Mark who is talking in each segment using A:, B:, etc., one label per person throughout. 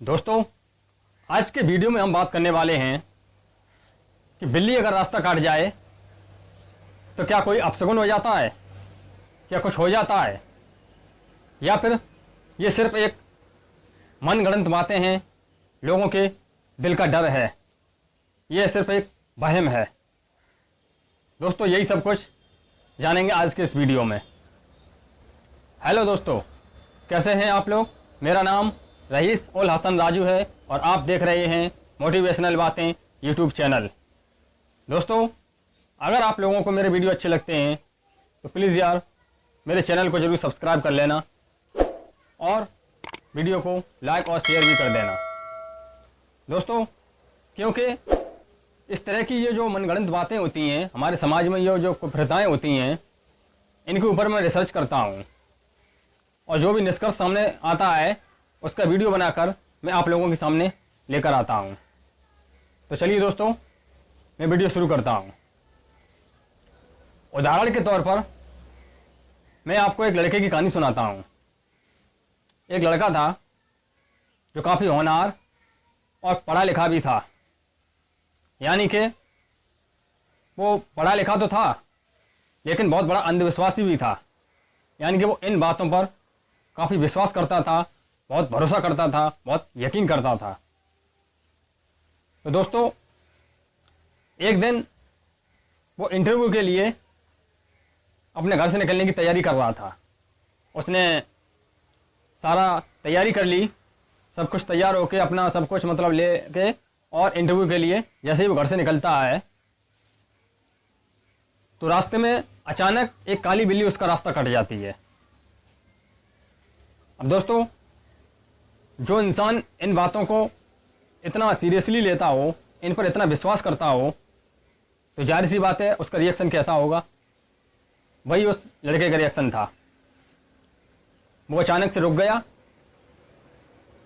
A: दोस्तों, आज के वीडियो में हम बात करने वाले हैं कि बिल्ली अगर रास्ता काट जाए तो क्या कोई अपशगुन हो जाता है, क्या कुछ हो जाता है, या फिर ये सिर्फ एक मनगढ़ंत बातें हैं, लोगों के दिल का डर है, ये सिर्फ एक वहम है। दोस्तों, यही सब कुछ जानेंगे आज के इस वीडियो में। हेलो दोस्तों, कैसे हैं आप लोग? मेरा नाम रईस उल हसन राजू है और आप देख रहे हैं मोटिवेशनल बातें यूट्यूब चैनल। दोस्तों, अगर आप लोगों को मेरे वीडियो अच्छे लगते हैं तो प्लीज़ यार मेरे चैनल को ज़रूर सब्सक्राइब कर लेना और वीडियो को लाइक और शेयर भी कर देना। दोस्तों, क्योंकि इस तरह की ये जो मनगढ़ंत बातें होती हैं हमारे समाज में, ये जो कुप्रथाएँ होती हैं, इनके ऊपर मैं रिसर्च करता हूँ और जो भी निष्कर्ष सामने आता है उसका वीडियो बनाकर मैं आप लोगों के सामने लेकर आता हूँ। तो चलिए दोस्तों, मैं वीडियो शुरू करता हूँ। उदाहरण के तौर पर मैं आपको एक लड़के की कहानी सुनाता हूँ। एक लड़का था जो काफ़ी होनहार और पढ़ा लिखा भी था, यानी कि वो पढ़ा लिखा तो था लेकिन बहुत बड़ा अंधविश्वासी भी था। यानी कि वो इन बातों पर काफ़ी विश्वास करता था, बहुत भरोसा करता था, बहुत यकीन करता था। तो दोस्तों, एक दिन वो इंटरव्यू के लिए अपने घर से निकलने की तैयारी कर रहा था। उसने सारा तैयारी कर ली, सब कुछ तैयार होके अपना सब कुछ मतलब ले के, और इंटरव्यू के लिए जैसे ही वो घर से निकलता है तो रास्ते में अचानक एक काली बिल्ली उसका रास्ता कट जाती है। अब दोस्तों, जो इंसान इन बातों को इतना सीरियसली लेता हो, इन पर इतना विश्वास करता हो, तो जाहिर सी बात है उसका रिएक्शन कैसा होगा। वही उस लड़के का रिएक्शन था। वो अचानक से रुक गया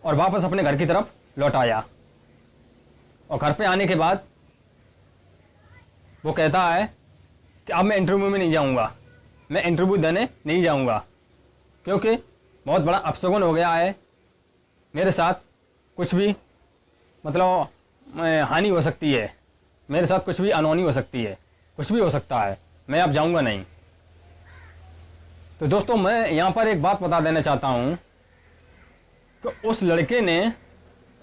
A: और वापस अपने घर की तरफ लौट आया। और घर पे आने के बाद वो कहता है कि अब मैं इंटरव्यू में नहीं जाऊंगा, मैं इंटरव्यू देने नहीं जाऊंगा, क्योंकि बहुत बड़ा अपशगुन हो गया है। मेरे साथ कुछ भी मतलब हानि हो सकती है, मेरे साथ कुछ भी अनहोनी हो सकती है, कुछ भी हो सकता है, मैं अब जाऊंगा नहीं। तो दोस्तों, मैं यहाँ पर एक बात बता देना चाहता हूँ कि उस लड़के ने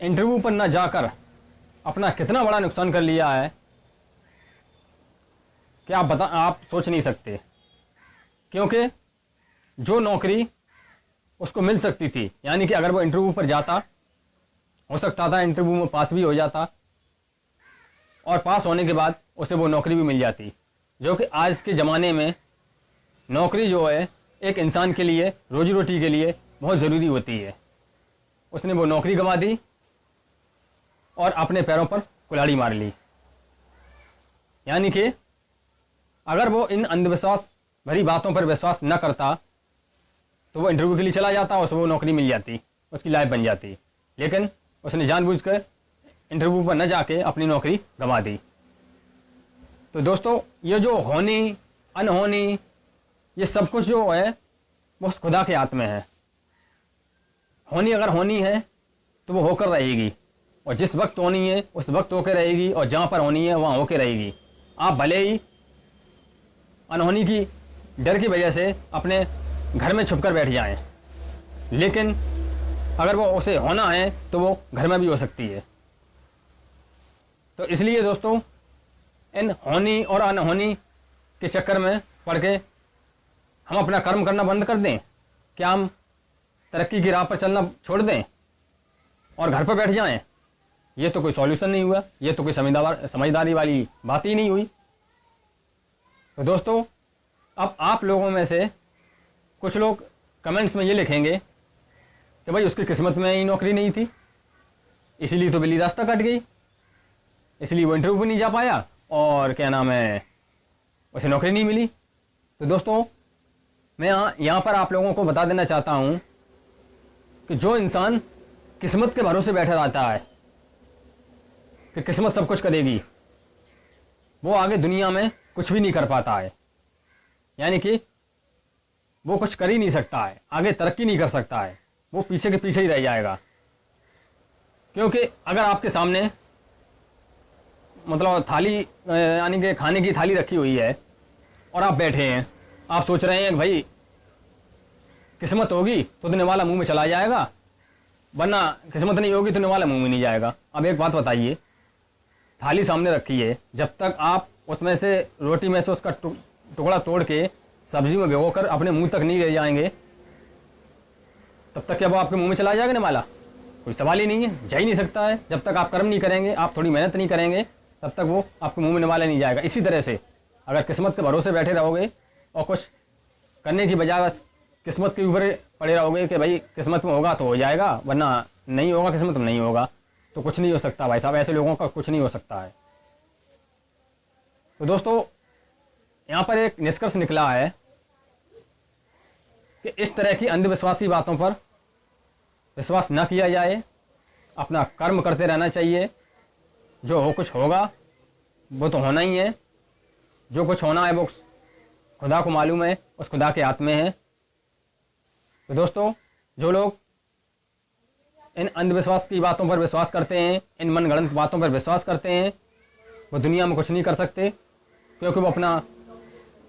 A: इंटरव्यू पर न जाकर अपना कितना बड़ा नुकसान कर लिया है कि आप सोच नहीं सकते। क्योंकि जो नौकरी उसको मिल सकती थी, यानी कि अगर वो इंटरव्यू पर जाता, हो सकता था इंटरव्यू में पास भी हो जाता और पास होने के बाद उसे वो नौकरी भी मिल जाती, जो कि आज के ज़माने में नौकरी जो है एक इंसान के लिए, रोजी रोटी के लिए बहुत ज़रूरी होती है। उसने वो नौकरी गंवा दी और अपने पैरों पर कुल्हाड़ी मार ली। यानी कि अगर वो इन अंधविश्वास भरी बातों पर विश्वास न करता तो वो इंटरव्यू के लिए चला जाता, उसे वो नौकरी मिल जाती, उसकी लाइफ बन जाती। लेकिन उसने जानबूझकर इंटरव्यू पर न जाके अपनी नौकरी गंवा दी। तो दोस्तों, ये जो होनी अनहोनी, ये सब कुछ जो है वो उस खुदा के हाथ में है। होनी अगर होनी है तो वो होकर रहेगी, और जिस वक्त होनी है उस वक्त होकर रहेगी, और जहाँ पर होनी है वहाँ होकर रहेगी। आप भले ही अनहोनी की डर की वजह से अपने घर में छुपकर बैठ जाएं, लेकिन अगर वो उसे होना है तो वो घर में भी हो सकती है। तो इसलिए दोस्तों, इन होनी और अनहोनी के चक्कर में पड़ के हम अपना कर्म करना बंद कर दें? क्या हम तरक्की की राह पर चलना छोड़ दें और घर पर बैठ जाएं? ये तो कोई सॉल्यूशन नहीं हुआ, ये तो कोई समझदारी वाली बात ही नहीं हुई। तो दोस्तों, अब आप लोगों में से कुछ लोग कमेंट्स में ये लिखेंगे कि भाई उसकी किस्मत में ही नौकरी नहीं थी, इसीलिए तो बिल्ली रास्ता कट गई, इसलिए वो इंटरव्यू पर नहीं जा पाया और क्या नाम है, उसे नौकरी नहीं मिली। तो दोस्तों, मैं यहाँ पर आप लोगों को बता देना चाहता हूँ कि जो इंसान किस्मत के भरोसे बैठा रहता है कि किस्मत सब कुछ करेगी, वो आगे दुनिया में कुछ भी नहीं कर पाता है। यानी कि वो कुछ कर ही नहीं सकता है, आगे तरक्की नहीं कर सकता है, वो पीछे के पीछे ही रह जाएगा। क्योंकि अगर आपके सामने मतलब थाली यानी कि खाने की थाली रखी हुई है और आप बैठे हैं, आप सोच रहे हैं कि भाई किस्मत होगी तो देने वाला मुंह में चला जाएगा, वरना किस्मत नहीं होगी तो देने वाला मुंह में नहीं जाएगा। अब एक बात बताइए, थाली सामने रखी है, जब तक आप उसमें से रोटी में से उसका टुकड़ा तोड़ के सब्जी में भिगोकर अपने मुंह तक नहीं ले जाएंगे, तब तक क्या वो आपके मुंह में चला जाएगा निवाला? कोई सवाल ही नहीं है, जा ही नहीं सकता है। जब तक आप कर्म नहीं करेंगे, आप थोड़ी मेहनत नहीं करेंगे, तब तक वो आपके मुंह में निवाला नहीं जाएगा। इसी तरह से अगर किस्मत के भरोसे बैठे रहोगे और कुछ करने की बजाय बस किस्मत के ऊपर पड़े रहोगे कि भाई किस्मत में होगा तो हो जाएगा, वरना नहीं होगा, किस्मत में नहीं होगा, तो कुछ नहीं हो सकता भाई साहब। ऐसे लोगों का कुछ नहीं हो सकता है। तो दोस्तों, यहाँ पर एक निष्कर्ष निकला है कि इस तरह की अंधविश्वासी बातों पर विश्वास न किया जाए, अपना कर्म करते रहना चाहिए। जो हो कुछ होगा वो तो होना ही है, जो कुछ होना है वो खुदा को मालूम है, उस खुदा के हाथ में है। तो दोस्तों, जो लोग इन अंधविश्वास की बातों पर विश्वास करते हैं, इन मनगढ़ंत बातों पर विश्वास करते हैं, वो दुनिया में कुछ नहीं कर सकते, क्योंकि वो अपना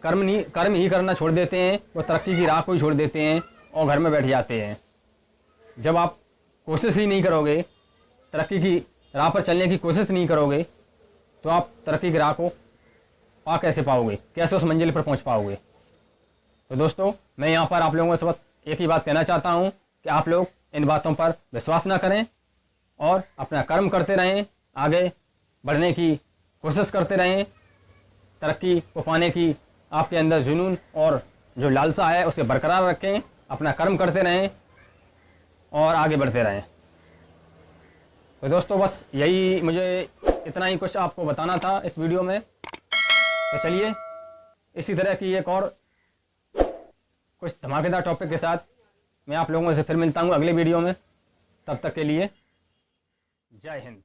A: कर्म ही करना छोड़ देते हैं, वो तरक्की की राह को ही छोड़ देते हैं और घर में बैठ जाते हैं। जब आप कोशिश ही नहीं करोगे, तरक्की की राह पर चलने की कोशिश नहीं करोगे, तो आप तरक्की की राह को पा कैसे पाओगे, कैसे उस मंजिल पर पहुंच पाओगे? तो दोस्तों, मैं यहाँ पर आप लोगों से बस एक ही बात कहना चाहता हूँ कि आप लोग इन बातों पर विश्वास ना करें और अपना कर्म करते रहें, आगे बढ़ने की कोशिश करते रहें। तरक्की को पाने की आपके अंदर जुनून और जो लालसा है उसे बरकरार रखें, अपना कर्म करते रहें और आगे बढ़ते रहें। तो दोस्तों, बस यही मुझे इतना ही कुछ आपको बताना था इस वीडियो में। तो चलिए, इसी तरह की एक और कुछ धमाकेदार टॉपिक के साथ मैं आप लोगों से फिर मिलता हूँ अगले वीडियो में। तब तक के लिए जय हिंद।